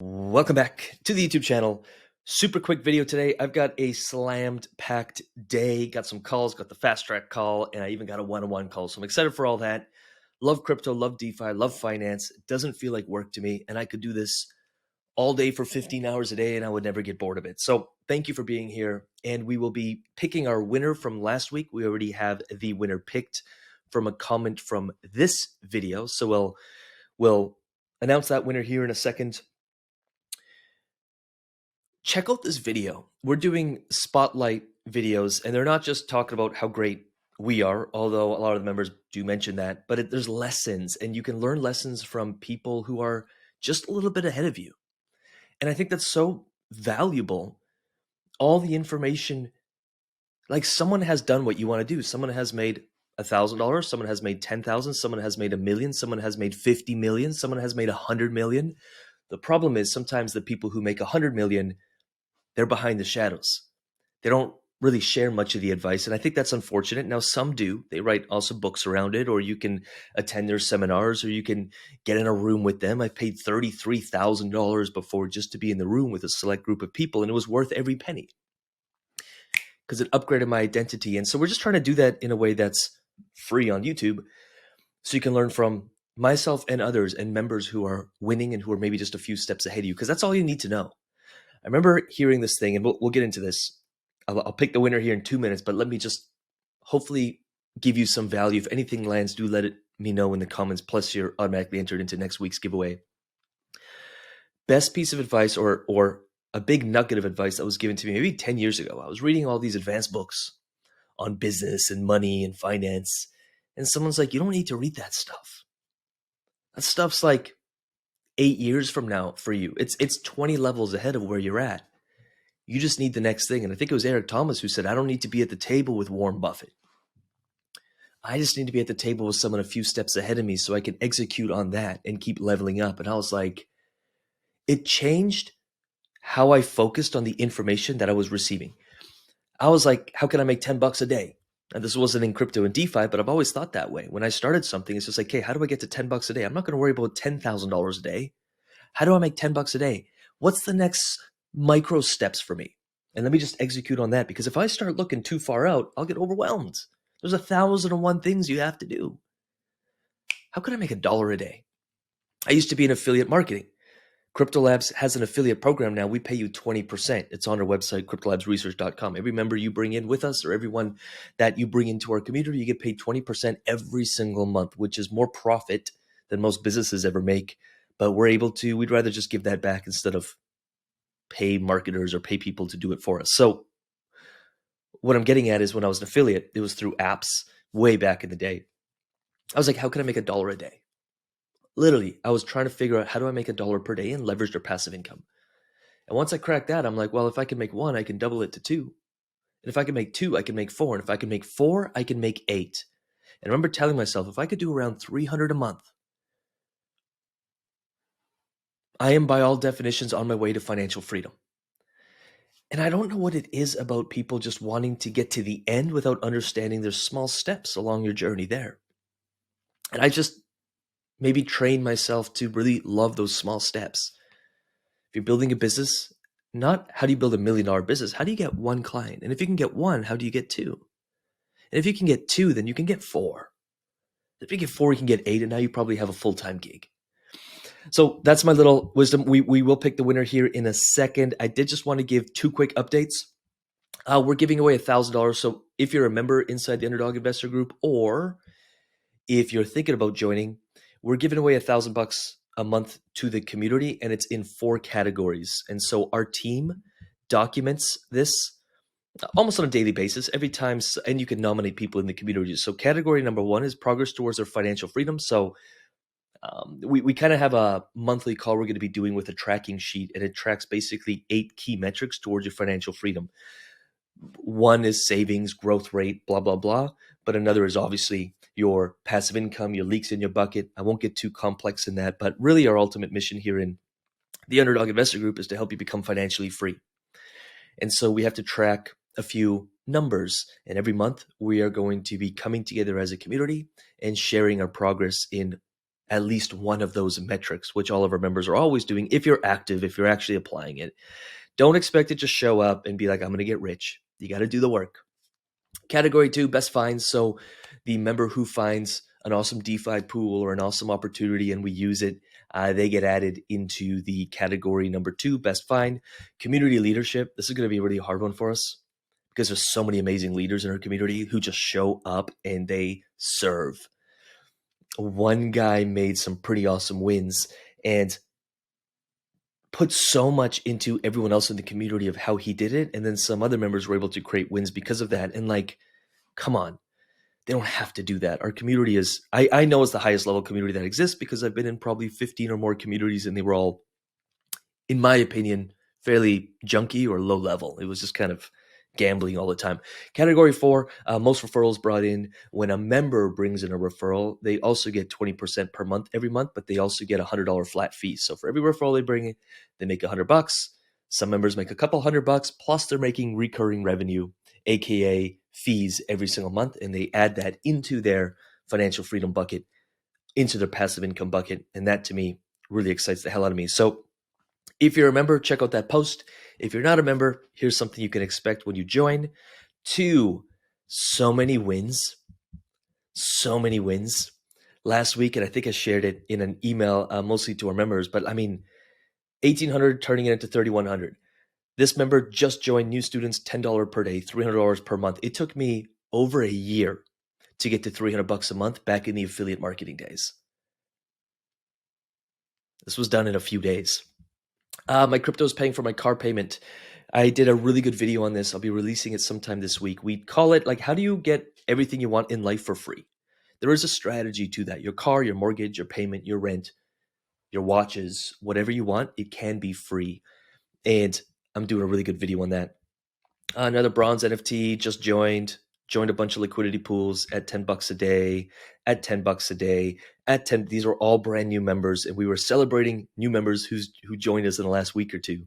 Welcome back to the YouTube channel. Super quick video today. I've got a slammed packed day, got some calls, got the fast track call, and I even got a one-on-one call. So I'm excited for all that. Love crypto, love DeFi, love finance. It doesn't feel like work to me. And I could do this all day for 15 hours a day and I would never get bored of it. So thank you for being here. And we will be picking our winner from last week. We already have the winner picked from a comment from this video. So we'll announce that winner here in a second. Check out this video. We're doing spotlight videos, and they're not just talking about how great we are, although a lot of the members do mention that, but there's lessons, and you can learn lessons from people who are just a little bit ahead of you. And I think that's so valuable. All the information, like someone has done what you want to do. Someone has made $1,000, someone has made 10,000, someone has made 1,000,000, someone has made 50 million, someone has made 100 million. The problem is sometimes the people who make 100 million, they're behind the shadows. They don't really share much of the advice. And I think that's unfortunate. Now, some do. They write also books around it, or you can attend their seminars, or you can get in a room with them. I paid $33,000 before just to be in the room with a select group of people, and it was worth every penny because it upgraded my identity. And so we're just trying to do that in a way that's free on YouTube so you can learn from myself and others and members who are winning and who are maybe just a few steps ahead of you, because that's all you need to know. I remember hearing this thing, and we'll get into this. I'll pick the winner here in 2 minutes, but let me just hopefully give you some value. If anything lands, do let me know in the comments. Plus, you're automatically entered into next week's giveaway. Best piece of advice, or a big nugget of advice that was given to me maybe 10 years ago. I was reading all these advanced books on business and money and finance, and someone's like, you don't need to read that stuff. That stuff's like 8 years from now for you. It's 20 levels ahead of where you're at. You just need the next thing. And I think it was Eric Thomas who said, I don't need to be at the table with Warren Buffett. I just need to be at the table with someone a few steps ahead of me so I can execute on that and keep leveling up. And I was like, it changed how I focused on the information that I was receiving. I was like, how can I make 10 bucks a day? And this wasn't in crypto and DeFi, but I've always thought that way. When I started something, it's just like, hey, how do I get to 10 bucks a day? I'm not going to worry about $10,000 a day. How do I make 10 bucks a day? What's the next micro steps for me? And let me just execute on that, because if I start looking too far out, I'll get overwhelmed. There's 1,001 things you have to do. How can I make $1 a day? I used to be in affiliate marketing. CryptoLabs has an affiliate program now. We pay you 20%. It's on our website, CryptoLabsResearch.com. Every member you bring in with us, or everyone that you bring into our community, you get paid 20% every single month, which is more profit than most businesses ever make. But we'd rather just give that back instead of pay marketers or pay people to do it for us. So what I'm getting at is, when I was an affiliate, it was through apps way back in the day. I was like, how can I make $1 a day? Literally, I was trying to figure out, how do I make $1 per day and leverage their passive income? And once I cracked that, I'm like, well, if I can make 1, I can double it to 2. And if I can make 2, I can make 4. And if I can make 4, I can make 8. And I remember telling myself, if I could do around 300 a month, I am by all definitions on my way to financial freedom. And I don't know what it is about people just wanting to get to the end without understanding there's small steps along your journey there. And I just maybe train myself to really love those small steps. If you're building a business, not how do you build $1 million business? How do you get 1 client? And if you can get 1, how do you get 2? And if you can get 2, then you can get 4. If you get 4, you can get 8, and now you probably have a full-time gig. So that's my little wisdom. We will pick the winner here in a second. I did just want to give 2 quick updates. We're giving away $1,000. So if you're a member inside the Underdog Investor Group, or if you're thinking about joining, we're giving away $1,000 a month to the community, and it's in 4 categories. And so our team documents this almost on a daily basis every time, and you can nominate people in the community. So category number 1 is progress towards their financial freedom. So we kind of have a monthly call we're going to be doing with a tracking sheet, and it tracks basically 8 key metrics towards your financial freedom. 1 is savings, growth rate, blah, blah, blah. But another is obviously your passive income, your leaks in your bucket. I won't get too complex in that, but really our ultimate mission here in the Underdog Investor Group is to help you become financially free. And so we have to track a few numbers, and every month we are going to be coming together as a community and sharing our progress in at least one of those metrics, which all of our members are always doing if you're active, if you're actually applying it. Don't expect it to show up and be like, I'm going to get rich. You got to do the work. Category 2, best finds. So the member who finds an awesome DeFi pool or an awesome opportunity and we use it, they get added into the category number 2, best find. Community leadership. This is going to be a really hard one for us because there's so many amazing leaders in our community who just show up and they serve. One guy made some pretty awesome wins and put so much into everyone else in the community of how he did it. And then some other members were able to create wins because of that. And like, come on, they don't have to do that. Our community is, I know it's the highest level community that exists because I've been in probably 15 or more communities and they were all, in my opinion, fairly junky or low level. It was just kind of gambling all the time. Category 4, most referrals brought in. When a member brings in a referral, they also get 20% per month every month, but they also get a $100 flat fee. So for every referral they bring in, they make $100. Some members make a couple $100, plus they're making recurring revenue, aka fees every single month, and they add that into their financial freedom bucket, into their passive income bucket. And that to me really excites the hell out of me. So if you're a member, check out that post. If you're not a member, here's something you can expect when you join. 2, so many wins. So many wins. Last week, and I think I shared it in an email, mostly to our members, but I mean, 1,800 turning it into 3,100. This member just joined new students, $10 per day, $300 per month. It took me over a year to get to $300 a month back in the affiliate marketing days. This was done in a few days. My crypto is paying for my car payment. I did a really good video on this. I'll be releasing it sometime this week. We call it like, how do you get everything you want in life for free? There is a strategy to that. Your car, your mortgage, your payment, your rent, your watches, whatever you want, it can be free. And I'm doing a really good video on that. Another bronze NFT just joined a bunch of liquidity pools at $10 a day, at $10 a day, at 10. These are all brand new members, and we were celebrating new members who joined us in the last week or two.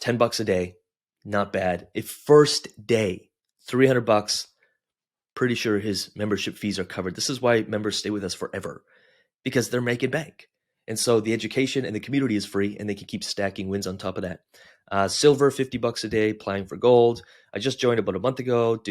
$10 a day, not bad. If first day, $300, pretty sure his membership fees are covered. This is why members stay with us forever, because they're making bank. And so the education and the community is free, and they can keep stacking wins on top of that. Silver, $50 a day, applying for gold. I just joined about a month ago.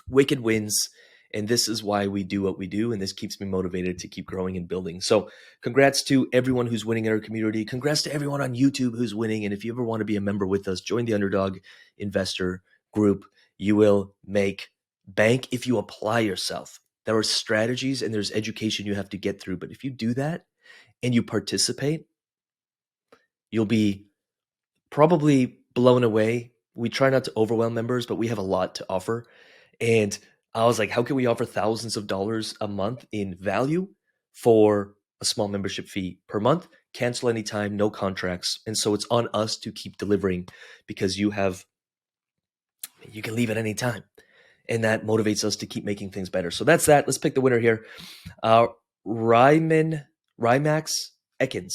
Wicked wins. And this is why we do what we do. And this keeps me motivated to keep growing and building. So congrats to everyone who's winning in our community. Congrats to everyone on YouTube who's winning. And if you ever want to be a member with us, join the Underdog Investor Group. You will make bank if you apply yourself. There are strategies and there's education you have to get through. But if you do that and you participate, you'll be probably blown away. We try not to overwhelm members, but we have a lot to offer. And I was like, how can we offer thousands of dollars a month in value for a small membership fee per month? Cancel anytime, no contracts. And so it's on us to keep delivering because you can leave at any time. And that motivates us to keep making things better. So that's that. Let's pick the winner here. Rymax Ekins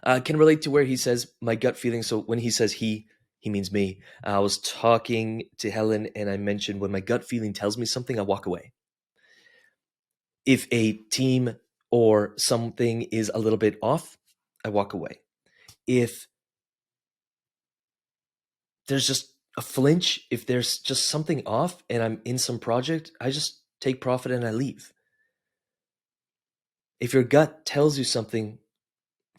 can relate to where he says, my gut feeling. So when he says he means me. I was talking to Helen and I mentioned when my gut feeling tells me something, I walk away. If a team or something is a little bit off, I walk away. If there's just a flinch, if there's just something off and I'm in some project, I just take profit and I leave. If your gut tells you something,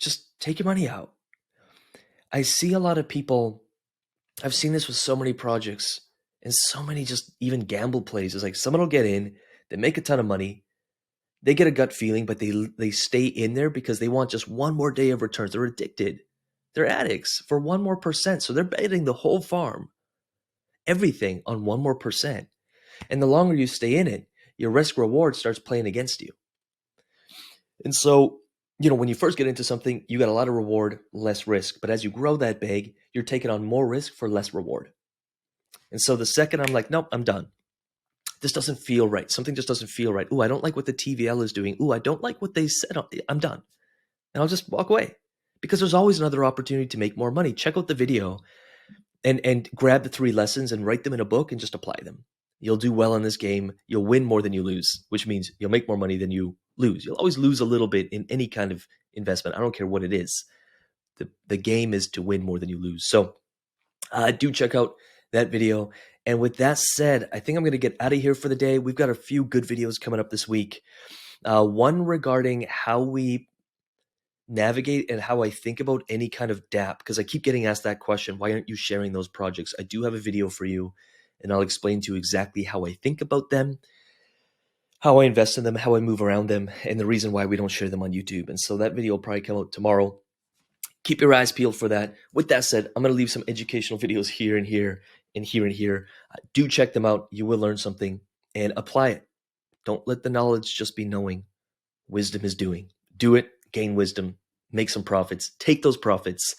just take your money out. I see a lot of people, I've seen this with so many projects and so many just even gamble plays. It's like someone will get in, they make a ton of money, they get a gut feeling, but they stay in there because they want just one more day of returns. They're addicted. They're addicts for 1 more percent. So they're betting the whole farm, everything on 1 more percent. And the longer you stay in it, your risk reward starts playing against you. And so, when you first get into something, you got a lot of reward, less risk. But as you grow that big, you're taking on more risk for less reward. And so the second I'm like, nope, I'm done. This doesn't feel right. Something just doesn't feel right. Ooh, I don't like what the TVL is doing. Ooh, I don't like what they said. I'm done. And I'll just walk away because there's always another opportunity to make more money. Check out the video and grab the 3 lessons and write them in a book and just apply them. you'll do well in this game. You'll win more than you lose, which means you'll make more money than you lose. You'll always lose a little bit in any kind of investment. I don't care what it is. The game is to win more than you lose. So do check out that video. And with that said, I think I'm going to get out of here for the day. We've got a few good videos coming up this week. One regarding how we navigate and how I think about any kind of DApp, because I keep getting asked that question. Why aren't you sharing those projects? I do have a video for you, and I'll explain to you exactly how I think about them, how I invest in them, how I move around them, and the reason why we don't share them on YouTube. And so that video will probably come out tomorrow. Keep your eyes peeled for that. With that said, I'm going to leave some educational videos here and here and here and here. Do check them out. You will learn something and apply it. Don't let the knowledge just be knowing. Wisdom is doing. Do it, gain wisdom, make some profits, take those profits,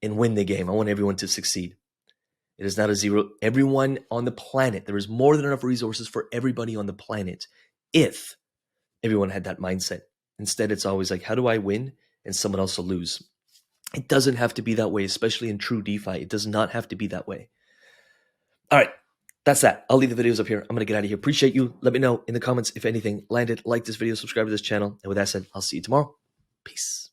and win the game. I want everyone to succeed. It is not a zero. Everyone on the planet, there is more than enough resources for everybody on the planet if everyone had that mindset. Instead, it's always like, how do I win and someone else will lose? It doesn't have to be that way, especially in true DeFi. It does not have to be that way. All right, that's that. I'll leave the videos up here. I'm going to get out of here. Appreciate you. Let me know in the comments if anything landed. Like this video, subscribe to this channel. And with that said, I'll see you tomorrow. Peace.